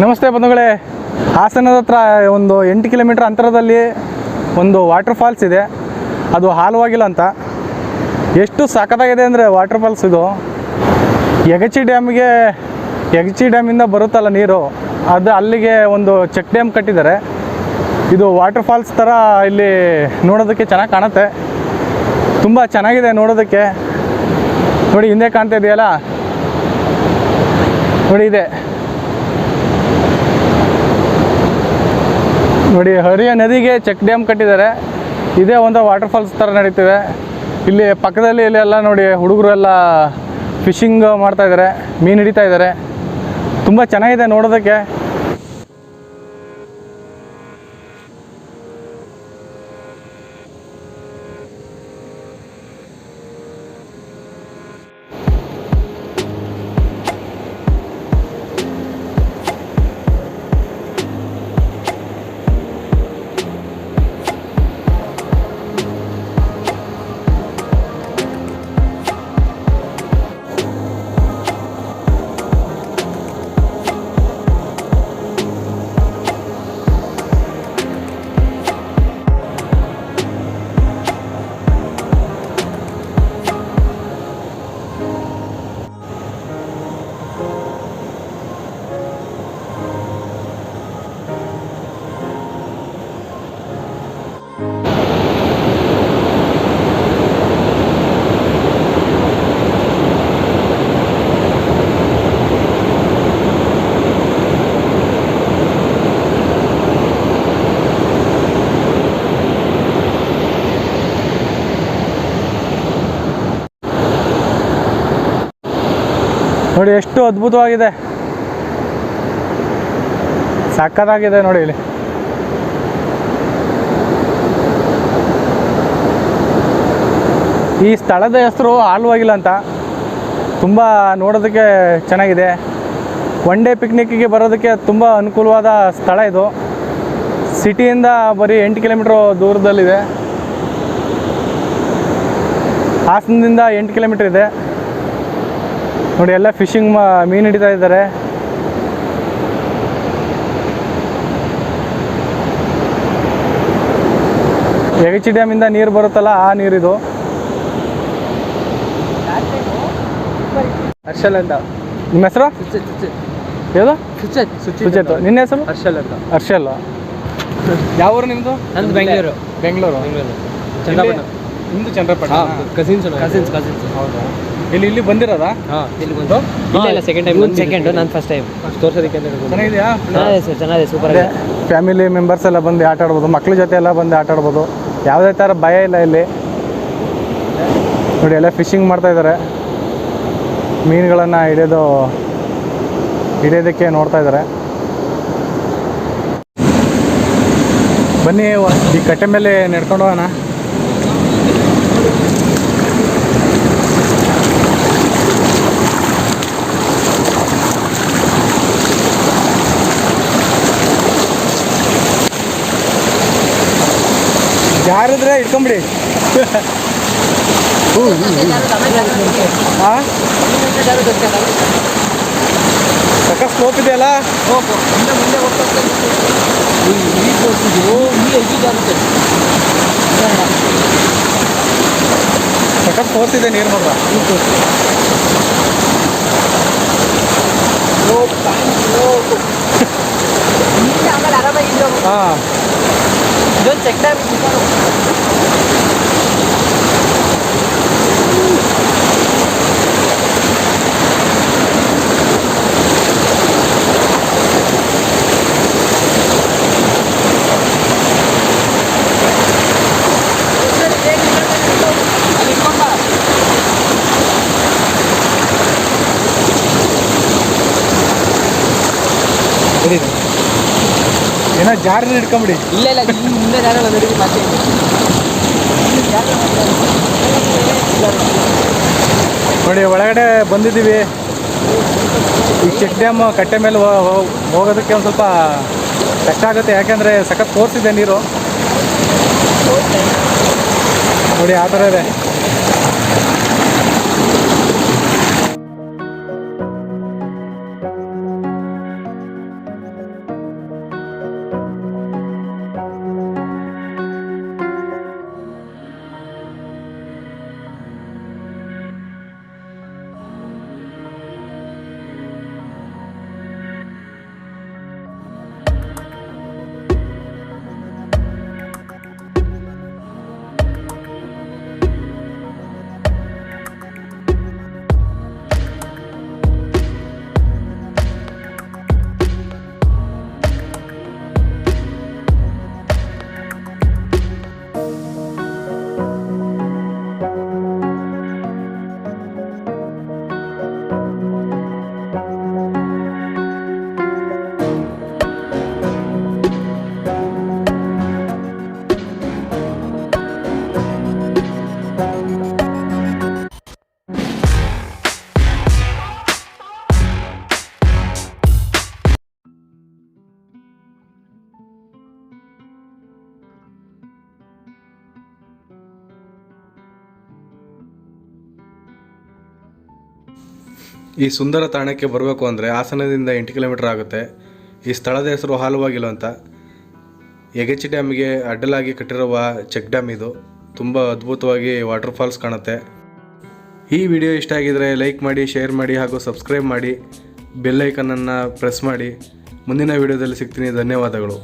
ನಮಸ್ತೆ ಬಂಧುಗಳೇ, ಹಾಸನದ ಹತ್ರ ಒಂದು 8 ಕಿಲೋಮೀಟರ್ ಅಂತರದಲ್ಲಿ ಒಂದು ವಾಟರ್ ಫಾಲ್ಸ್ ಇದೆ. ಅದು ಹಾಲುವಾಗಿಲ್ಲ ಅಂತ. ಎಷ್ಟು ಸಖತ್ತಾಗಿದೆ ಅಂದರೆ ವಾಟರ್ ಫಾಲ್ಸ್ ಇದು. ಯಗಚಿ ಡ್ಯಾಮಿಂದ ಬರುತ್ತಲ್ಲ ನೀರು, ಅದು ಅಲ್ಲಿಗೆ ಒಂದು ಚೆಕ್ ಡ್ಯಾಮ್ ಕಟ್ಟಿದ್ದಾರೆ. ಇದು ವಾಟರ್ ಫಾಲ್ಸ್ ಥರ ಇಲ್ಲಿ ನೋಡೋದಕ್ಕೆ ಚೆನ್ನಾಗಿ ಕಾಣುತ್ತೆ. ತುಂಬ ಚೆನ್ನಾಗಿದೆ ನೋಡೋದಕ್ಕೆ. ನೋಡಿ ಹಿಂದೆ ಕಾಣ್ತಾ ಇದೆಯಲ್ಲ, ನೋಡಿ ಇದೆ ನೋಡಿ, ಹರಿಯ ನದಿಗೆ ಚೆಕ್ ಡ್ಯಾಮ್ ಕಟ್ಟಿದ್ದಾರೆ. ಇದೇ ಒಂದು ವಾಟರ್ ಫಾಲ್ಸ್ ಥರ ನಡೀತಿದೆ. ಇಲ್ಲಿ ಪಕ್ಕದಲ್ಲಿ ಇಲ್ಲೆಲ್ಲ ನೋಡಿ ಹುಡುಗರು ಎಲ್ಲ ಫಿಶಿಂಗ್ ಮಾಡ್ತಾಯಿದ್ದಾರೆ, ಮೀನು ಹಿಡಿತಾ ಇದ್ದಾರೆ. ತುಂಬ ಚೆನ್ನಾಗಿದೆ ನೋಡೋದಕ್ಕೆ. ನೋಡಿ ಎಷ್ಟು ಅದ್ಭುತವಾಗಿದೆ, ಸಕ್ಕತ್ತಾಗಿದೆ ನೋಡಿ. ಇಲ್ಲಿ ಈ ಸ್ಥಳದ ಹೆಸರು ಹಾಲುವಾಗಿಲ್ಲ ಅಂತ. ತುಂಬ ನೋಡೋದಕ್ಕೆ ಚೆನ್ನಾಗಿದೆ. ಒನ್ ಡೇ ಪಿಕ್ನಿಕ್ಕಿಗೆ ಬರೋದಕ್ಕೆ ತುಂಬ ಅನುಕೂಲವಾದ ಸ್ಥಳ ಇದು. ಸಿಟಿಯಿಂದ ಬರೀ 8 ಕಿಲೋಮೀಟ್ರ್ ದೂರದಲ್ಲಿದೆ. ಹಾಸನದಿಂದ 8 ಕಿಲೋಮೀಟ್ರ್ ಇದೆ. ನೋಡಿ ಎಲ್ಲ ಫಿಶಿಂಗ್ ಮೀನು ಹಿಡಿತಾ ಇದ್ದಾರೆ. ಯಗಚಿ ಡ್ಯಾಮಿಂದ ನೀರು ಬರುತ್ತಲ್ಲ, ಆ ನೀರಿದು. ಹರ್ಷಲ್ ಅಂತ. ನಿಮ್ಮ ಹೆಸರು ಯಾವುದು? ಸುಚೇತ್. ನಿನ್ನ ಹೆಸರು? ಹರ್ಷಲ್ ಅಂತ. ಹರ್ಷಲ್. ಯಾವ ಊರು ನಿಮ್ಮದು? ನಂದು ಬೆಂಗಳೂರು. ಚಂದ್ರಪಟ್ಟಣ. ನಿಮ್ಮದು ಚಂದ್ರಪಟ್ಟಣ. ಕಸಿನ್ಸ್. ಹೌದಾ? ಇಲ್ಲಿ ಬಂದಿರೋದಾ? ಹಾಂ, ಇಲ್ಲಿ ಬಂದು ಇಲ್ಲ ಸೆಕೆಂಡ್ ಟೈಮ್. ನಾನು ಫಸ್ಟ್ ಟೈಮ್ ತೋರ್ಸೋದಕ್ಕೆ ಅಂತ. ಚೆನ್ನಾಗಿದೆಯಾ? ಚೆನ್ನಾಗಿದೆ, ಸೂಪರ್ ಆಗಿದೆ. ಫ್ಯಾಮಿಲಿ ಮೆಂಬರ್ಸ್ ಎಲ್ಲ ಬಂದು ಆಟ ಆಡ್ಬೋದು, ಮಕ್ಳ ಜೊತೆ ಎಲ್ಲ ಬಂದು ಆಟ ಆಡ್ಬೋದು. ಯಾವುದೇ ಥರ ಭಯ ಇಲ್ಲ ಇಲ್ಲಿ. ನೋಡಿ ಎಲ್ಲ ಫಿಶಿಂಗ್ ಮಾಡ್ತಾಯಿದ್ದಾರೆ, ಮೀನುಗಳನ್ನು ಹಿಡಿಯೋದಕ್ಕೆ ನೋಡ್ತಾ ಇದ್ದಾರೆ. ಬನ್ನಿ ಈ ಕಟ್ಟೆ ಮೇಲೆ ನಡ್ಕೊಂಡು ಹೋಗೋಣ. ಜಾರಿದ್ರೆ ಇಟ್ಕೊಂಬಿಡಿ. ಹಾಂ, ಸಕ್ಕ ಸ್ಲೋಪ್ ಇದೆಯಲ್ಲ. ಸಕ್ಕ ಫೋರ್ಸ್ ಇದೆ ನೀರು ಮಾತ್ರ. ಹಾಂ, ಇದೊಂದು ಚೆಕ್ ಡ್ಯಾಮ್. ಏನೋ ಜಾರಿನ ಇಟ್ಕೊಂಬಿಡಿ. ಇಲ್ಲ ಹಿಂದೆ ಜಾರಲ್ಲ ನೋಡಿ. ಮತ್ತೆ ನೋಡಿ ಒಳಗಡೆ ಬಂದಿದ್ದೀವಿ. ಈ ಚೆಕ್ ಡ್ಯಾಮ್ ಕಟ್ಟೆ ಮೇಲೆ ಹೋಗೋದಕ್ಕೆ ಒಂದು ಸ್ವಲ್ಪ ಕಷ್ಟ ಆಗುತ್ತೆ, ಯಾಕೆಂದರೆ ಸಖತ್ ಫೋರ್ಸ್ ಇದೆ ನೀರು. ನೋಡಿ ಆ ಥರ ಇದೆ. ಈ ಸುಂದರ ತಾಣಕ್ಕೆ ಬರಬೇಕು ಅಂದರೆ ಹಾಸನದಿಂದ 8 ಕಿಲೋಮೀಟರ್ ಆಗುತ್ತೆ. ಈ ಸ್ಥಳದ ಹೆಸರು ಹಾಲುವಾಗಿಲು ಅಂತ. ಯಗಚಿ ಡ್ಯಾಮಿಗೆ ಅಡ್ಡಲಾಗಿ ಕಟ್ಟಿರುವ ಚೆಕ್ ಡ್ಯಾಮ್ ಇದು. ತುಂಬ ಅದ್ಭುತವಾಗಿ ವಾಟರ್ ಫಾಲ್ಸ್ ಕಾಣುತ್ತೆ. ಈ ವಿಡಿಯೋ ಇಷ್ಟ ಆಗಿದರೆ ಲೈಕ್ ಮಾಡಿ, ಶೇರ್ ಮಾಡಿ ಹಾಗೂ ಸಬ್ಸ್ಕ್ರೈಬ್ ಮಾಡಿ. ಬೆಲ್ ಐಕನನ್ನು ಪ್ರೆಸ್ ಮಾಡಿ. ಮುಂದಿನ ವಿಡಿಯೋದಲ್ಲಿ ಸಿಗ್ತೀನಿ. ಧನ್ಯವಾದಗಳು.